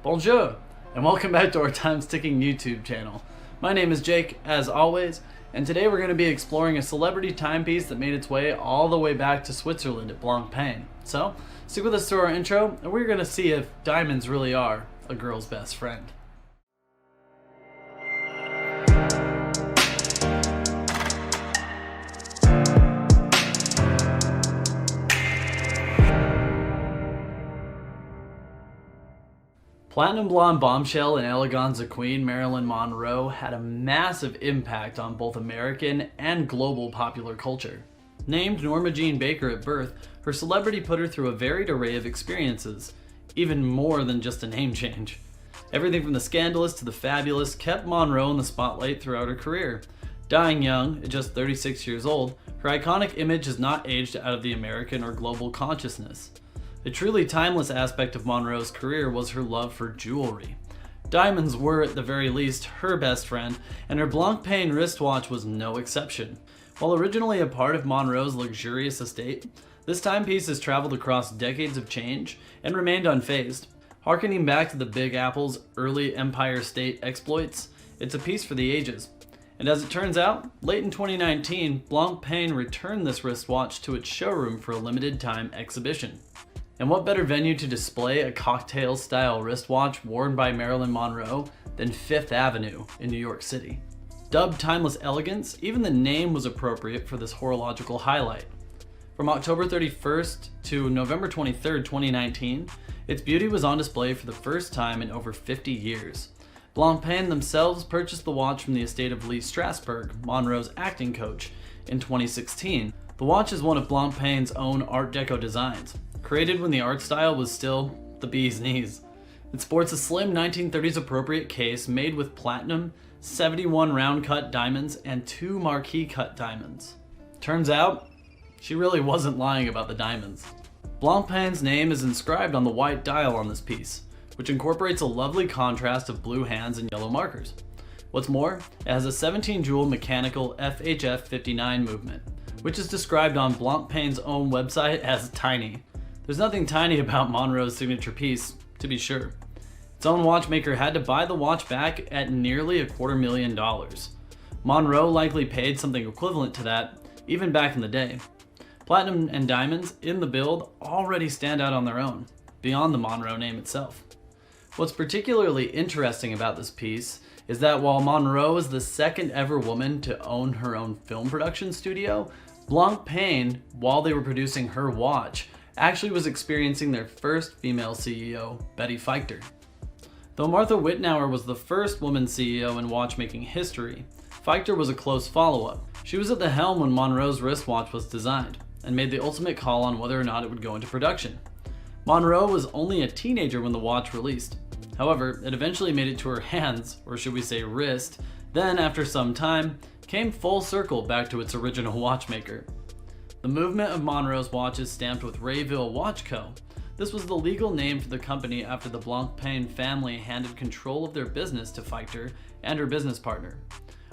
Bonjour, and welcome back to our time-ticking YouTube channel. My name is Jake, as always, and today we're going to be exploring a celebrity timepiece that made its way all the way back to Switzerland at Blancpain. So, stick with us through our intro, and we're going to see if diamonds really are a girl's best friend. Platinum blonde bombshell and eleganza queen Marilyn Monroe had a massive impact on both American and global popular culture. Named Norma Jean Baker at birth, her celebrity put her through a varied array of experiences, even more than just a name change. Everything from the scandalous to the fabulous kept Monroe in the spotlight throughout her career. Dying young, at just 36 years old, her iconic image has not aged out of the American or global consciousness. A truly timeless aspect of Monroe's career was her love for jewelry. Diamonds were, at the very least, her best friend, and her Blancpain wristwatch was no exception. While originally a part of Monroe's luxurious estate, this timepiece has traveled across decades of change and remained unfazed. Harkening back to the Big Apple's early Empire State exploits, it's a piece for the ages. And as it turns out, late in 2019, Blancpain returned this wristwatch to its showroom for a limited time exhibition. And what better venue to display a cocktail-style wristwatch worn by Marilyn Monroe than Fifth Avenue in New York City? Dubbed timeless elegance, even the name was appropriate for this horological highlight. From October 31st to November 23rd, 2019, its beauty was on display for the first time in over 50 years. Blancpain themselves purchased the watch from the estate of Lee Strasberg, Monroe's acting coach, in 2016. The watch is one of Blancpain's own Art Deco designs, created when the art style was still the bee's knees. It sports a slim 1930s appropriate case made with platinum, 71 round cut diamonds, and 2 marquee cut diamonds. Turns out, she really wasn't lying about the diamonds. Blancpain's name is inscribed on the white dial on this piece, which incorporates a lovely contrast of blue hands and yellow markers. What's more, it has a 17 jewel mechanical FHF 59 movement, which is described on Blancpain's own website as tiny. There's nothing tiny about Monroe's signature piece, to be sure. Its own watchmaker had to buy the watch back at nearly $250,000. Monroe likely paid something equivalent to that, even back in the day. Platinum and diamonds in the build already stand out on their own, beyond the Monroe name itself. What's particularly interesting about this piece is that while Monroe is the second ever woman to own her own film production studio, Blancpain, while they were producing her watch, actually was experiencing their first female CEO, Betty Feichter. Though Martha Wittnauer was the first woman CEO in watchmaking history, Feichter was a close follow-up. She was at the helm when Monroe's wristwatch was designed, and made the ultimate call on whether or not it would go into production. Monroe was only a teenager when the watch released. However, it eventually made it to her hands, or should we say wrist, then after some time, came full circle back to its original watchmaker. The movement of Monroe's watch is stamped with Rayville Watch Co. This was the legal name for the company after the Blancpain family handed control of their business to Feichter and her business partner.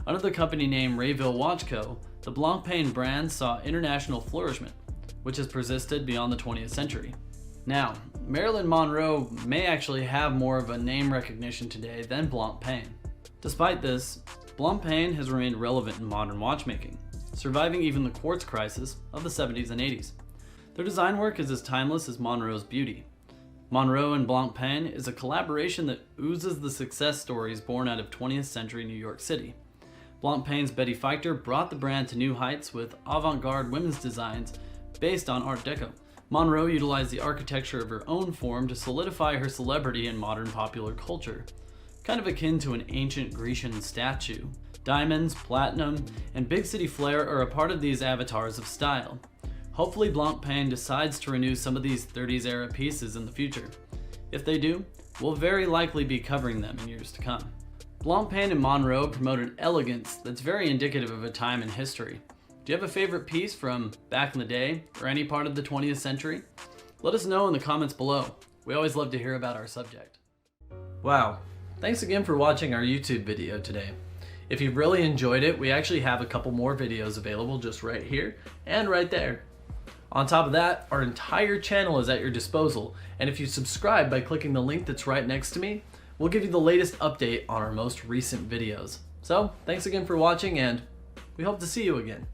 Under the company name Rayville Watch Co., the Blancpain brand saw international flourishment, which has persisted beyond the 20th century. Now, Marilyn Monroe may actually have more of a name recognition today than Blancpain. Despite this, Blancpain has remained relevant in modern watchmaking, surviving even the quartz crisis of the 70s and 80s. Their design work is as timeless as Monroe's beauty. Monroe and Blancpain is a collaboration that oozes the success stories born out of 20th century New York City. Blancpain's Betty Feichter brought the brand to new heights with avant-garde women's designs based on Art Deco. Monroe utilized the architecture of her own form to solidify her celebrity in modern popular culture, kind of akin to an ancient Grecian statue. Diamonds, platinum, and big city flair are a part of these avatars of style. Hopefully Blancpain decides to renew some of these 30s era pieces in the future. If they do, we'll very likely be covering them in years to come. Blancpain and Monroe promote an elegance that's very indicative of a time in history. Do you have a favorite piece from back in the day or any part of the 20th century? Let us know in the comments below. We always love to hear about our subject. Wow, thanks again for watching our YouTube video today. If you've really enjoyed it, we actually have a couple more videos available just right here and right there. On top of that, our entire channel is at your disposal, and if you subscribe by clicking the link that's right next to me, we'll give you the latest update on our most recent videos. So, thanks again for watching, and we hope to see you again.